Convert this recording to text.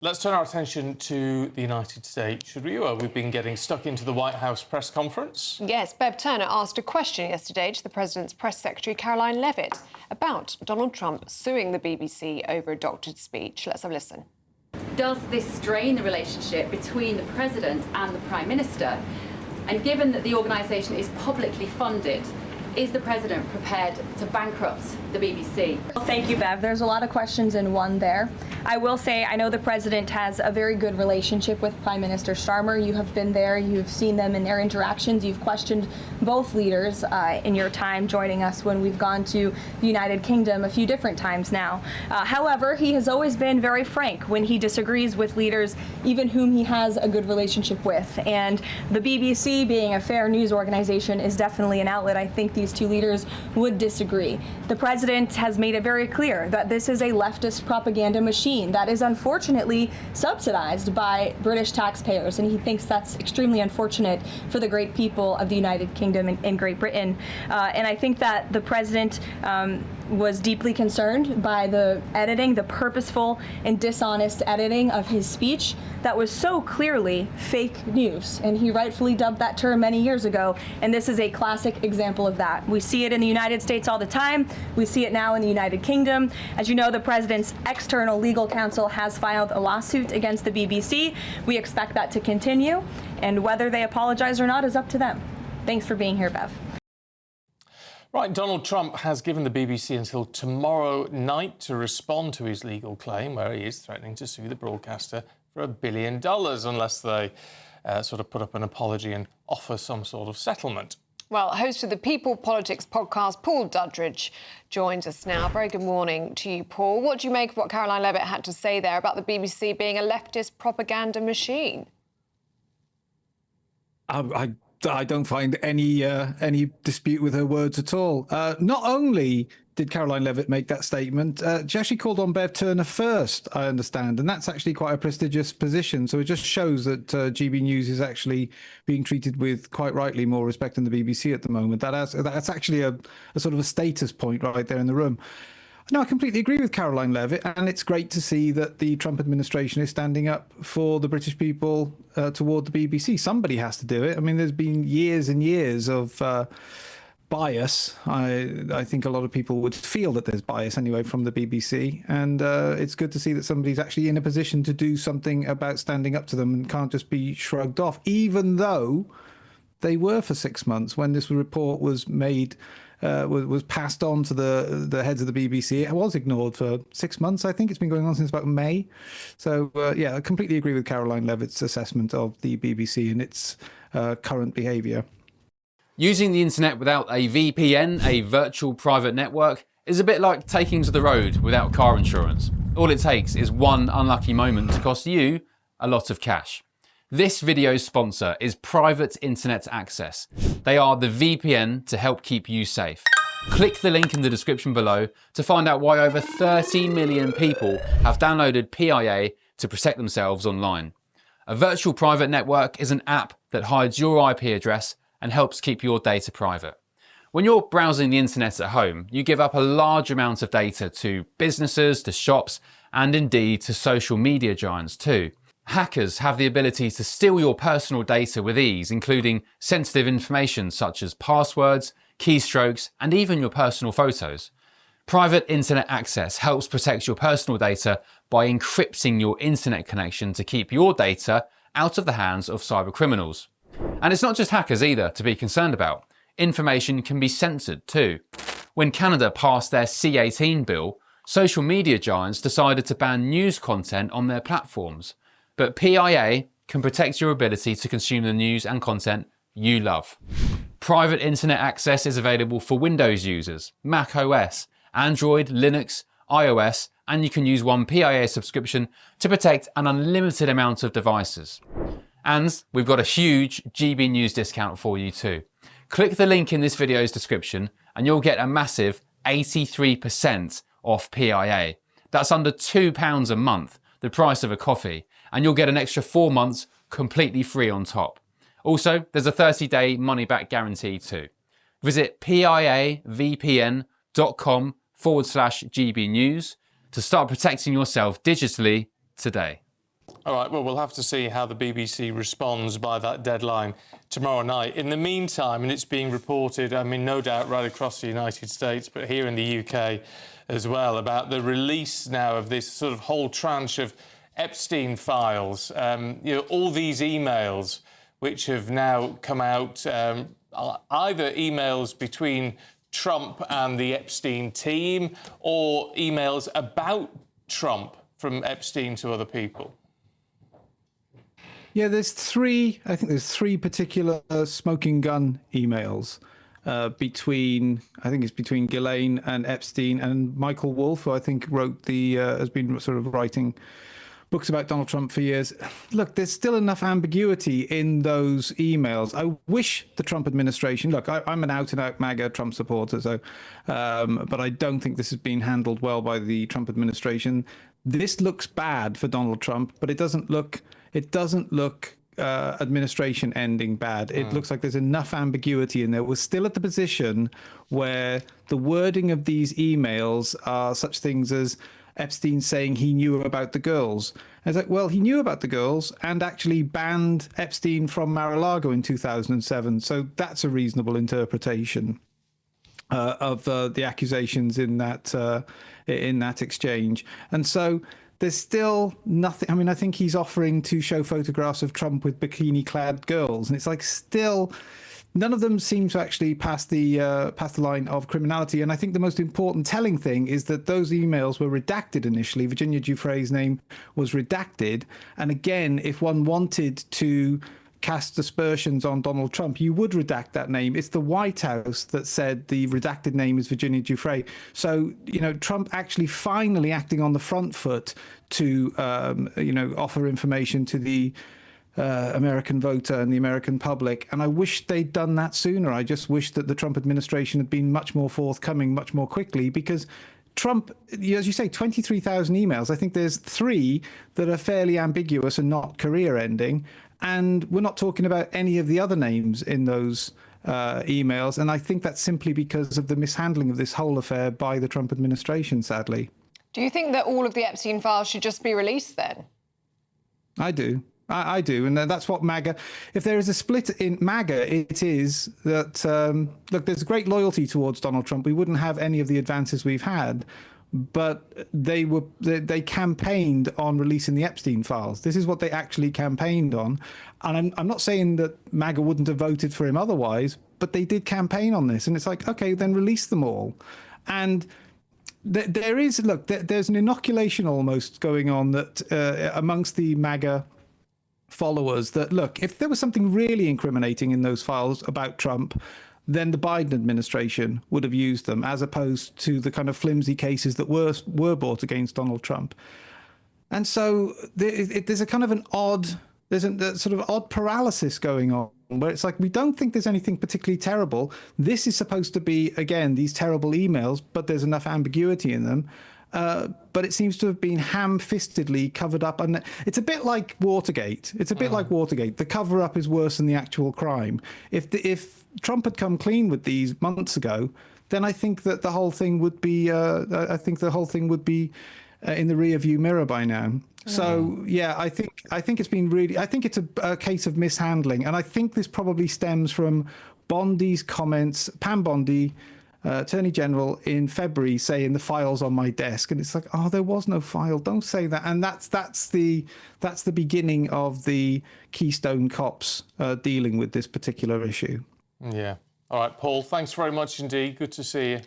Let's turn our attention to the United States, should we? Well, we've been getting stuck into the White House press conference. Yes, Bev Turner asked a question yesterday to the President's press secretary, Caroline Levitt, about Donald Trump suing the BBC over a doctored speech. Let's have a listen. Does this strain the relationship between the President and the Prime Minister? And given that the organisation is publicly funded, is the President prepared to bankrupt the BBC? Well, thank you, Bev. There's a lot of questions in one there. I will say I know the President has a very good relationship with Prime Minister Starmer. You have been there, you've seen them in their interactions, you've questioned both leaders in your time joining us when we've gone to the United Kingdom a few different times now. However, he has always been very frank when he disagrees with leaders, even whom he has a good relationship with. And the BBC, being a fair news organization, is definitely an outlet. I think these two leaders would disagree. The President has made it very clear that this is a leftist propaganda machine that is unfortunately subsidized by British taxpayers, and he thinks that's extremely unfortunate for the great people of the United Kingdom and Great Britain. And I think that the President was deeply concerned by the editing, the purposeful and dishonest editing of his speech that was so clearly fake news. And he rightfully dubbed that term many years ago, and this is a classic example of that. We see it in the United States all the time. We see it now in the United Kingdom. As you know, the President's external legal counsel has filed a lawsuit against the BBC. We expect that to continue, and whether they apologize or not is up to them. Thanks for being here, Bev. Right, Donald Trump has given the BBC until tomorrow night to respond to his legal claim, where he is threatening to sue the broadcaster for $1 billion unless they sort of put up an apology and offer some sort of settlement. Well, host of the People Politics podcast, Paul Duddridge, joins us now. Very good morning to you, Paul. What do you make of what Caroline Levitt had to say there about the BBC being a leftist propaganda machine? I don't find any dispute with her words at all. Not only did Caroline Levitt make that statement, she actually called on Bev Turner first, I understand, and that's actually quite a prestigious position. So it just shows that GBNews is actually being treated with, quite rightly, more respect than the BBC at the moment. That's actually a sort of a status point right there in the room. No, I completely agree with Caroline Levitt, and it's great to see that the Trump administration is standing up for the British people toward the BBC. Somebody has to do it. I mean, there's been years and years of bias. I think a lot of people would feel that there's bias anyway from the BBC, and it's good to see that somebody's actually in a position to do something about standing up to them and can't just be shrugged off, even though they were for 6 months when this report was made. Was passed on to the heads of the BBC. It was ignored for 6 months, I think. It's been going on since about May. So, yeah, I completely agree with Caroline Levitt's assessment of the BBC and its current behaviour. Using the internet without a VPN, a virtual private network, is a bit like taking to the road without car insurance. All it takes is one unlucky moment to cost you a lot of cash. This video's sponsor is Private Internet Access. They are the VPN to help keep you safe. Click the link in the description below to find out why over 30 million people have downloaded PIA to protect themselves online. A virtual private network is an app that hides your IP address and helps keep your data private. When you're browsing the internet at home, you give up a large amount of data to businesses, to shops, and indeed to social media giants too. Hackers have the ability to steal your personal data with ease, including sensitive information such as passwords, keystrokes, and even your personal photos. Private Internet Access helps protect your personal data by encrypting your internet connection to keep your data out of the hands of cyber criminals. And it's not just hackers either to be concerned about. Information can be censored too. When Canada passed their C-18 bill, social media giants decided to ban news content on their platforms. But PIA can protect your ability to consume the news and content you love. Private Internet Access is available for Windows users, Mac OS, Android, Linux, iOS, and you can use one PIA subscription to protect an unlimited amount of devices. And we've got a huge GB News discount for you too. Click the link in this video's description and you'll get a massive 83% off PIA. That's under £2 a month, the price of a coffee. And you'll get an extra 4 months completely free on top. Also, there's a 30-day money-back guarantee too. Visit piavpn.com/GBnews to start protecting yourself digitally today. All right, well, we'll have to see how the BBC responds by that deadline tomorrow night. In the meantime, and it's being reported, I mean, no doubt right across the United States, but here in the UK as well, about the release now of this sort of whole tranche of Epstein files. All these emails which have now come out, either emails between Trump and the Epstein team or emails about Trump from Epstein to other people. Yeah, there's three particular smoking gun emails between Ghislaine and Epstein, and Michael Wolff, who I think wrote has been sort of writing books about Donald Trump for years. Look, there's still enough ambiguity in those emails. I wish the Trump administration, look, I'm an out-and-out MAGA Trump supporter, so, but I don't think this has been handled well by the Trump administration. This looks bad for Donald Trump, but it doesn't look administration ending bad. It looks like there's enough ambiguity in there. We're still at the position where the wording of these emails are such things as Epstein saying he knew about the girls. And it's like, well, he knew about the girls and actually banned Epstein from Mar-a-Lago in 2007. So that's a reasonable interpretation of the accusations in that exchange. And so there's still nothing. I mean, I think he's offering to show photographs of Trump with bikini-clad girls, and it's like still none of them seem to actually pass the line of criminality. And I think the most important telling thing is that those emails were redacted initially. Virginia Giuffre's name was redacted, and again, if one wanted to cast aspersions on Donald Trump, you would redact that name. It's the White House that said the redacted name is Virginia Giuffre. So, Trump actually finally acting on the front foot to, offer information to the American voter and the American public. And I wish they'd done that sooner. I just wish that the Trump administration had been much more forthcoming, much more quickly, because Trump, as you say, 23,000 emails. I think there's 3 that are fairly ambiguous and not career-ending. And we're not talking about any of the other names in those emails. And I think that's simply because of the mishandling of this whole affair by the Trump administration, sadly. Do you think that all of the Epstein files should just be released then? I do. I do. And that's what MAGA, if there is a split in MAGA, it is that, look, there's great loyalty towards Donald Trump. We wouldn't have any of the advances we've had. But they campaigned on releasing the Epstein files. This is what they actually campaigned on. And I'm not saying that MAGA wouldn't have voted for him otherwise, but they did campaign on this. And it's like, OK, then release them all. And there's an inoculation almost going on that amongst the MAGA followers that, look, if there was something really incriminating in those files about Trump, then the Biden administration would have used them, as opposed to the kind of flimsy cases that were brought against Donald Trump. And so there's a kind of there's a sort of odd paralysis going on, where it's like, we don't think there's anything particularly terrible. This is supposed to be, again, these terrible emails, but there's enough ambiguity in them. But it seems to have been ham-fistedly covered up. And it's a bit like Watergate. The cover-up is worse than the actual crime. If Trump had come clean with these months ago, then I think that the whole thing would be in the rear-view mirror by now. So yeah, I think it's been really. I think it's a case of mishandling, and I think this probably stems from Bondi's comments. Pam Bondi, Attorney General, in February, saying the file's on my desk, and it's like, oh, there was no file. Don't say that. And that's the beginning of the Keystone cops dealing with this particular issue. Yeah. All right, Paul. Thanks very much indeed. Good to see you.